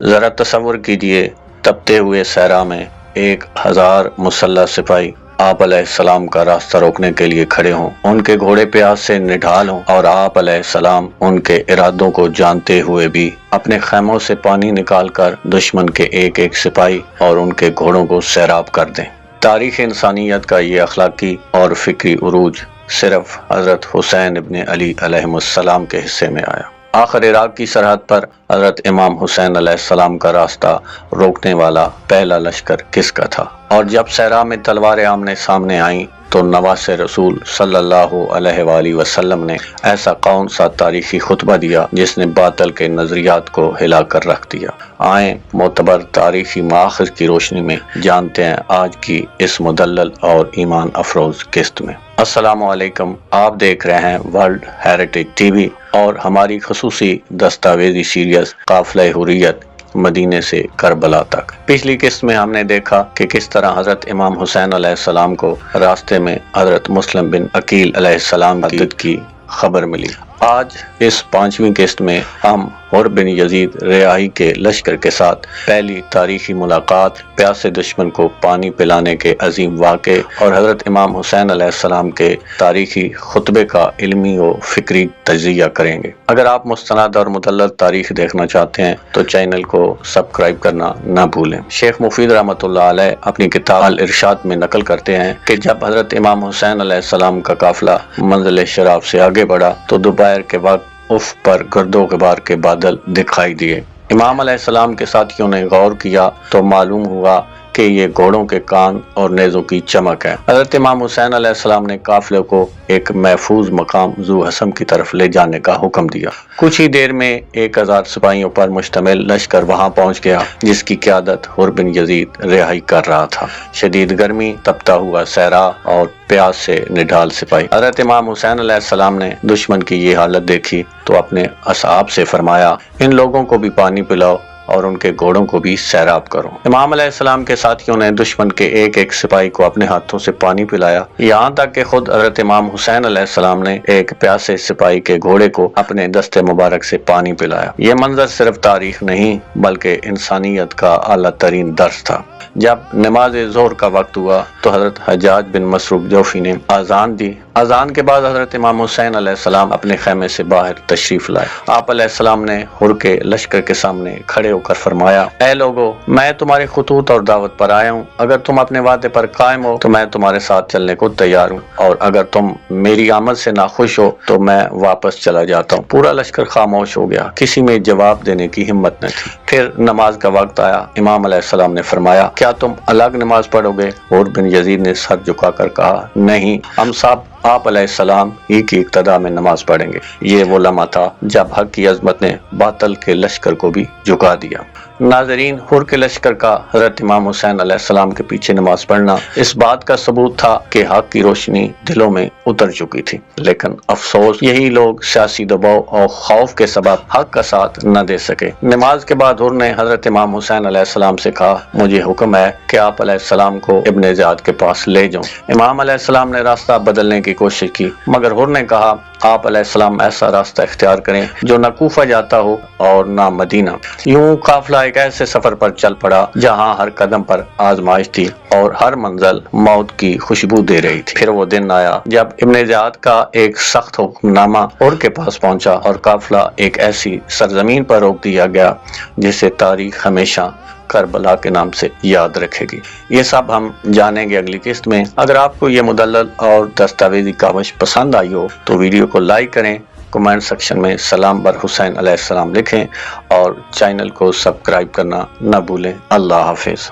ذرا تصور کیجئے تپتے ہوئے صحرا میں 1000 مسلح سپاہی آپ علیہ السلام کا راستہ روکنے کے لیے کھڑے ہوں، ان کے گھوڑے پیاس سے نڈھال ہوں اور آپ علیہ السلام ان کے ارادوں کو جانتے ہوئے بھی اپنے خیموں سے پانی نکال کر دشمن کے ایک ایک سپاہی اور ان کے گھوڑوں کو سیراب کر دیں۔ تاریخ انسانیت کا یہ اخلاقی اور فکری عروج صرف حضرت حسین ابن علی علیہ السلام کے حصے میں آیا۔ آخر عراق کی سرحد پر حضرت امام حسین علیہ السلام کا راستہ روکنے والا پہلا لشکر کس کا تھا؟ اور جب صحرا میں تلواریں آمنے سامنے آئیں تو نواز رسول صلی اللہ علیہ وآلہ وسلم نے ایسا کون سا تاریخی خطبہ دیا جس نے باطل کے نظریات کو ہلا کر رکھ دیا؟ آئیں معتبر تاریخی مآخذ کی روشنی میں جانتے ہیں آج کی اس مدلل اور ایمان افروز قسط میں۔ السلام علیکم، آپ دیکھ رہے ہیں ورلڈ ہیریٹیج ٹی وی اور ہماری خصوصی دستاویزی سیریز قافلہ حریت مدینے سے کربلا تک۔ پچھلی قسط میں ہم نے دیکھا کہ کس طرح حضرت امام حسین علیہ السلام کو راستے میں حضرت مسلم بن عقیل علیہ السلام کی خبر ملی۔ آج اس 5ویں قسط میں ہم حر بن یزید ریاحی کے لشکر کے ساتھ پہلی تاریخی ملاقات، پیاسے دشمن کو پانی پلانے کے عظیم واقعے اور حضرت امام حسین علیہ السلام کے تاریخی خطبے کا علمی و فکری تجزیہ کریں گے۔ اگر آپ مستند اور مدلل تاریخ دیکھنا چاہتے ہیں تو چینل کو سبسکرائب کرنا نہ بھولیں۔ شیخ مفید رحمۃ اللہ علیہ اپنی کتاب الارشاد میں نقل کرتے ہیں کہ جب حضرت امام حسین علیہ السلام کا قافلہ منزل شراب سے آگے بڑھا تو دوپہر کے وقت افق پر گرد و غبار کے بادل دکھائی دیے۔ امام علیہ السلام کے ساتھیوں نے غور کیا تو معلوم ہوا کہ یہ گھوڑوں کے کان اور نیزوں کی چمک ہے۔ حضرت امام حسین علیہ السلام نے قافلے کو ایک محفوظ مقام ذو حسم کی طرف لے جانے کا حکم دیا۔ کچھ ہی دیر میں 1000 سپاہیوں پر مشتمل لشکر وہاں پہنچ گیا جس کی قیادت حر بن یزید ریاحی کر رہا تھا۔ شدید گرمی، تپتا ہوا صحرا اور پیاس سے نڈھال سپاہی۔ حضرت امام حسین علیہ السلام نے دشمن کی یہ حالت دیکھی تو اپنے اصحاب سے فرمایا، ان لوگوں کو بھی پانی پلاؤ اور ان کے گھوڑوں کو بھی سیراب کرو۔ امام علیہ السلام کے ساتھیوں نے دشمن کے ایک ایک سپاہی کو اپنے ہاتھوں سے پانی پلایا، یہاں تک کہ خود حضرت امام حسین علیہ السلام نے ایک پیاسے سپاہی کے گھوڑے کو اپنے دست مبارک سے پانی پلایا۔ یہ منظر صرف تاریخ نہیں بلکہ انسانیت کا اعلیٰ ترین درس تھا۔ جب نماز ظہر کا وقت ہوا تو حضرت حجاج بن مسروق جوفی نے اذان دی۔ اذان کے بعد حضرت امام حسین علیہ السلام اپنے خیمے سے باہر تشریف لائے۔ آپ علیہ السلام نے حر کے لشکر کے سامنے کھڑے ہو کر فرمایا، اے لوگو، میں تمہارے خطوط اور دعوت پر آیا ہوں۔ اگر تم اپنے وعدے پر قائم ہو تو میں تمہارے ساتھ چلنے کو تیار ہوں، اور اگر تم میری آمد سے ناخوش ہو تو میں واپس چلا جاتا ہوں۔ پورا لشکر خاموش ہو گیا، کسی میں جواب دینے کی ہمت نہ تھی۔ پھر نماز کا وقت آیا۔ امام علیہ السلام نے فرمایا، کیا تم الگ نماز پڑھو گے؟ حر بن یزید نے سر جھکا کر کہا، نہیں، ہم سب آپ علیہ السلام ہی کی اقتداء میں نماز پڑھیں گے۔ یہ وہ لمحہ تھا جب حق کی عظمت نے باطل کے لشکر کو بھی جھکا دیا۔ ناظرین، حر کے لشکر کا حضرت امام حسین علیہ السلام کے پیچھے نماز پڑھنا اس بات کا ثبوت تھا کہ حق کی روشنی دلوں میں اتر چکی تھی، لیکن افسوس یہی لوگ سیاسی دباؤ اور خوف کے سبب حق کا ساتھ نہ دے سکے۔ نماز کے بعد حر نے حضرت امام حسین علیہ السلام سے کہا، مجھے حکم ہے کہ آپ علیہ السلام کو ابن زیاد کے پاس لے جاؤں۔ امام علیہ السلام نے راستہ بدلنے کی کوشش کی، مگر حر نے کہا، آپ علیہ السلام ایسا راستہ اختیار کریں جو نہ کوفہ جاتا ہو اور نہ مدینہ۔ یوں قافلہ ایک ایسے سفر پر چل پڑا جہاں ہر قدم پر آزمائش تھی اور ہر منزل موت کی خوشبو دے رہی تھی۔ پھر وہ دن آیا جب ابن زیاد کا ایک سخت حکم نامہ حر کے پاس پہنچا اور قافلہ ایک ایسی سرزمین پر روک دیا گیا جسے تاریخ ہمیشہ کربلا کے نام سے یاد رکھے گی۔ یہ سب ہم جانیں گے اگلی قسط میں۔ اگر آپ کو یہ مدلل اور دستاویزی کاوش پسند آئی ہو تو ویڈیو کو لائک کریں، کمنٹ سیکشن میں سلام بر حسین علیہ السلام لکھیں اور چینل کو سبسکرائب کرنا نہ بھولیں۔ اللہ حافظ۔